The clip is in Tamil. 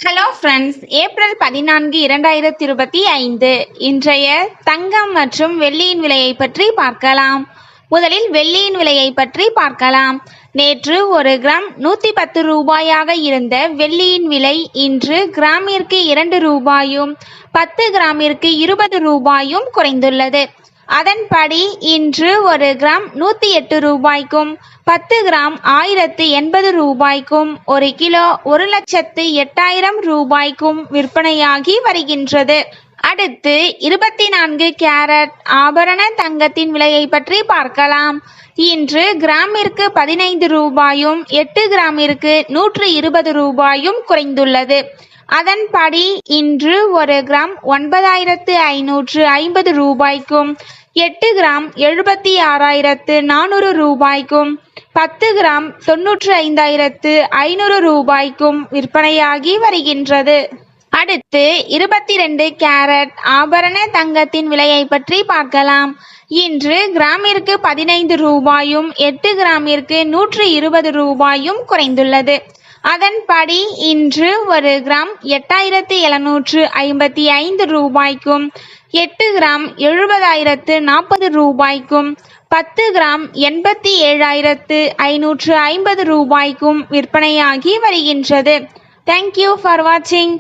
ஹலோ ஃப்ரெண்ட்ஸ், ஏப்ரல் 14, 2025 இன்றைய தங்கம் மற்றும் வெள்ளியின் விலையை பற்றி பார்க்கலாம். முதலில் வெள்ளியின் விலையை பற்றி பார்க்கலாம். நேற்று ஒரு கிராம் 110 ரூபாயாக இருந்த வெள்ளியின் விலை இன்று கிராமிற்கு 2 ரூபாயும் 10 கிராமிற்கு 20 ரூபாயும் குறைந்துள்ளது. அதன்படி இன்று ஒரு கிராம் 108 ரூபாய்க்கும் 10 கிராம் 1080 ரூபாய்க்கும் ஒரு கிலோ 1,08,000 ரூபாய்க்கும் விற்பனையாகி வருகின்றது. அடுத்து 24 கேரட் ஆபரண தங்கத்தின் விலையை பற்றி பார்க்கலாம். இன்று கிராமிற்கு 15 ரூபாயும் 8 கிராமிற்கு 120 ரூபாயும் குறைந்துள்ளது. அதன்படி இன்று ஒரு கிராம் 9,550 ரூபாய்க்கும் 8 கிராம் 76,400 ரூபாய்க்கும் 10 கிராம் 95,500 ரூபாய்க்கும் விற்பனையாகி வருகின்றது. அடுத்து 22 கேரட் ஆபரண தங்கத்தின் விலையை பற்றி பார்க்கலாம். இன்று கிராமிற்கு 15 ரூபாயும் 8 கிராமிற்கு 120 ரூபாயும் குறைந்துள்ளது. அதன்படி இன்று ஒரு கிராம் 8,755 ரூபாய்க்கும் 8 கிராம் 70,040 ரூபாய்க்கும் 10 கிராம் 87,550 ரூபாய்க்கும் விற்பனையாகி வருகின்றது. தேங்க்யூ ஃபார் வாட்சிங்.